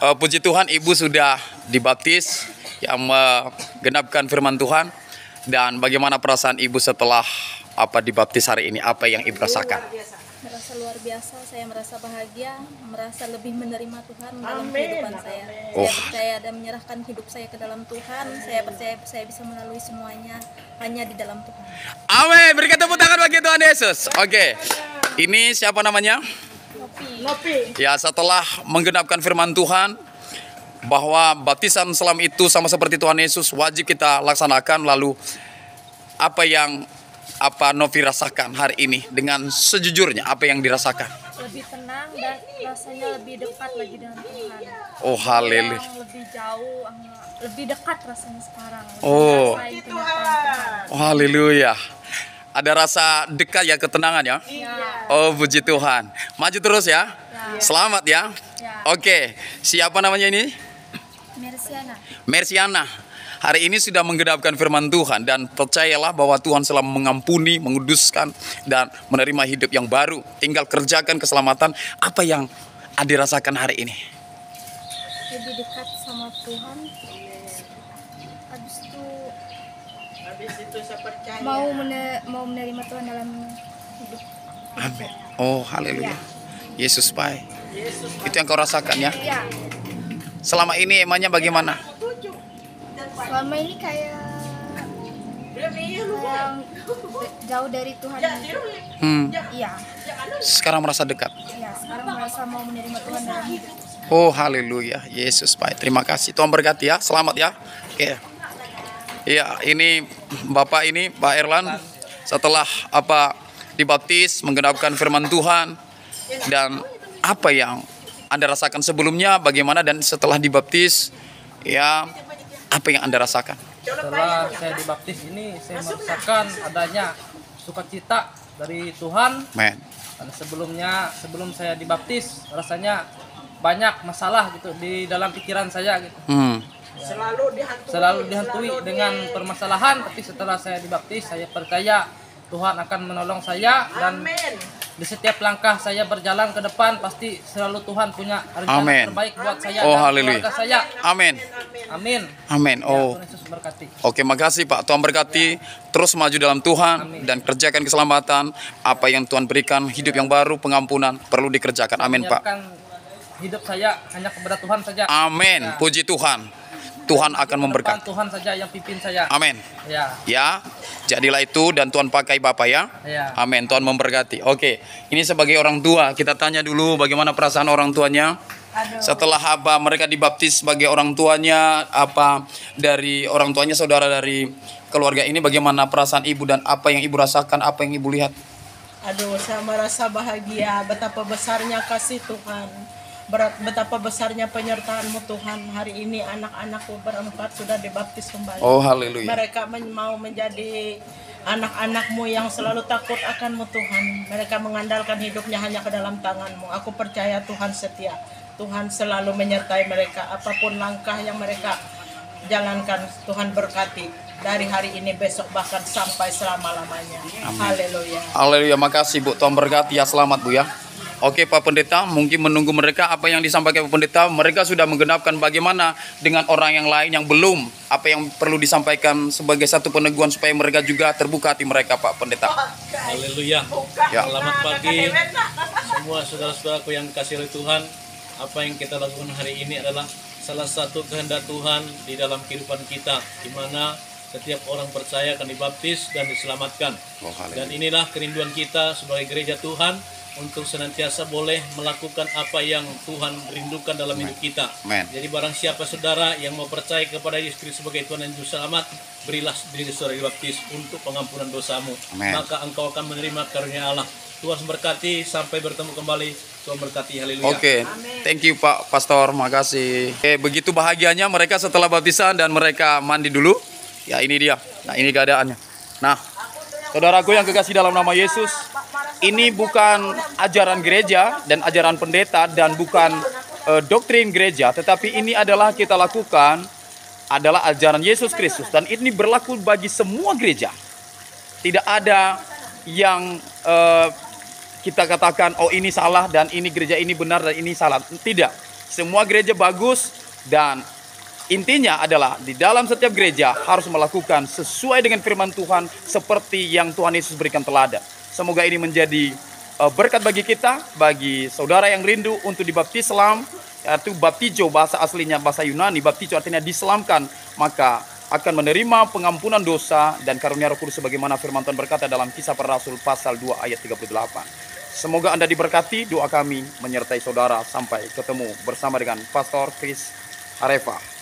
Puji Tuhan, Ibu sudah dibaptis yang menggenapkan firman Tuhan. Dan bagaimana perasaan Ibu setelah dibaptis hari ini? Apa yang Ibu rasakan? Merasa luar biasa, saya merasa bahagia, merasa lebih menerima Tuhan dalam kehidupan saya. Saya percaya dan menyerahkan hidup saya ke dalam Tuhan. Saya percaya saya bisa melalui semuanya hanya di dalam Tuhan. Amin. Berikan tepuk tangan bagi Tuhan Yesus. Oke. Ini siapa namanya? Lopi. Ya, setelah menggenapkan firman Tuhan bahwa baptisan selam itu sama seperti Tuhan Yesus wajib kita laksanakan, lalu apa yang Novi rasakan hari ini dengan sejujurnya, apa yang dirasakan? Lebih tenang dan rasanya lebih dekat lagi dengan Tuhan. Oh, haleluya. Yang lebih jauh, lebih dekat rasanya sekarang. Oh. Rasain kenyataan Tuhan. Oh, haleluya. Ada rasa dekat ya, ketenangan ya? Ya. Oh, puji Tuhan. Maju terus ya. Selamat ya. Ya. Oke, siapa namanya ini? Mersiana. Hari ini sudah menggenapkan firman Tuhan dan percayalah bahwa Tuhan selalu mengampuni, menguduskan dan menerima hidup yang baru. Tinggal kerjakan keselamatan. Apa yang Ade rasakan hari ini? Lebih dekat sama Tuhan. Habis itu saya percaya mau menerima Tuhan dalam hidup. Amin. Oh, haleluya. Yesus baik. Itu yang kau rasakan ya? Ya. Selama ini emangnya bagaimana? Selama ini kayak jauh dari Tuhan. Iya. Sekarang merasa dekat. Iya, sekarang merasa mau menerima Tuhan dalam hidup. Oh, haleluya. Yesus baik. Terima kasih. Tuhan berkati ya. Selamat ya. Oke. Iya, ini Bapak ini Pak Erlan setelah dibaptis, menggenapkan firman Tuhan, dan apa yang Anda rasakan sebelumnya, bagaimana, dan setelah dibaptis ya, apa yang Anda rasakan? Setelah saya dibaptis ini, saya merasakan adanya sukacita dari Tuhan. Men. Karena sebelum saya dibaptis, rasanya banyak masalah gitu di dalam pikiran saya gitu. Ya, selalu dihantui dengan permasalahan, tapi setelah saya dibaptis, saya percaya Tuhan akan menolong saya, dan di setiap langkah saya berjalan ke depan pasti selalu Tuhan punya rencana terbaik buat saya dan keluarga saya. Amin. Amin. Amin. Oh. Tuhan Yesus berkati. Oke, makasih Pak. Tuhan berkati. Terus maju dalam Tuhan dan kerjakan keselamatan. Apa yang Tuhan berikan, hidup yang baru, pengampunan perlu dikerjakan. Amin, Pak. Hidup saya hanya kepada Tuhan saja. Amin. Puji Tuhan. Tuhan akan memberkati. Tuhan saja yang pimpin saya. Amin. Ya. Ya, jadilah itu dan Tuhan pakai Bapak ya. Ya. Amin. Tuhan memberkati. Oke, ini sebagai orang tua kita tanya dulu bagaimana perasaan orang tuanya. Setelah mereka dibaptis sebagai orang tuanya, dari orang tuanya, saudara dari keluarga ini, bagaimana perasaan ibu dan apa yang ibu rasakan, apa yang ibu lihat? Aduh, saya merasa bahagia, betapa besarnya kasih Tuhan. Betapa besarnya penyertaan-Mu Tuhan. Hari ini anak-anakku berempat sudah dibaptis kembali. Oh, haleluya. Mereka mau menjadi anak-anak-Mu yang selalu takut akan-Mu Tuhan. Mereka mengandalkan hidupnya hanya ke dalam tangan-Mu. Aku percaya Tuhan setia. Tuhan selalu menyertai mereka. Apapun langkah yang mereka jalankan, Tuhan berkati. Dari hari ini, besok, bahkan sampai selama-lamanya. Haleluya. Haleluya, makasih Bu. Tuhan berkati ya, selamat Bu ya. Oke Pak Pendeta, mungkin menunggu mereka apa yang disampaikan Pak Pendeta. Mereka sudah menggenapkan, bagaimana dengan orang yang lain yang belum? Apa yang perlu disampaikan sebagai satu peneguhan supaya mereka juga terbuka hati mereka Pak Pendeta? Haleluya. Ya. Selamat pagi semua saudara-saudaraku yang dikasihi oleh Tuhan. Apa yang kita lakukan hari ini adalah salah satu kehendak Tuhan di dalam kehidupan kita, di mana setiap orang percaya akan dibaptis dan diselamatkan. Dan inilah kerinduan kita sebagai gereja Tuhan, untuk senantiasa boleh melakukan apa yang Tuhan rindukan dalam hidup kita. Jadi barang siapa saudara yang mau percaya kepada Yesus Kristus sebagai Tuhan dan Juru Selamat, berilah diri saudara dibaptis untuk pengampunan dosamu. Maka engkau akan menerima karunia Allah. Tuhan berkati, sampai bertemu kembali. Tuhan berkati, haleluya. Oke, thank you Pak Pastor, makasih. Begitu bahagianya mereka setelah baptisan dan mereka mandi dulu. Ya ini dia, nah ini keadaannya. Nah, saudaraku yang kekasih dalam nama Yesus, ini bukan ajaran gereja dan ajaran pendeta dan bukan doktrin gereja, tetapi ini adalah kita lakukan adalah ajaran Yesus Kristus, dan ini berlaku bagi semua gereja. Tidak ada yang kita katakan oh ini salah dan ini gereja ini benar dan ini salah. Tidak. semua gereja bagus, dan intinya adalah di dalam setiap gereja harus melakukan sesuai dengan firman Tuhan seperti yang Tuhan Yesus berikan teladan. Semoga ini menjadi berkat bagi kita, bagi saudara yang rindu untuk dibaptis Islam, yaitu baptizo bahasa aslinya bahasa Yunani, baptizo artinya diselamkan, maka akan menerima pengampunan dosa dan karunia Roh Kudus sebagaimana firman Tuhan berkata dalam Kisah Para Rasul pasal 2 ayat 38. Semoga Anda diberkati, doa kami menyertai saudara sampai ketemu bersama dengan Pastor Chris Arefa.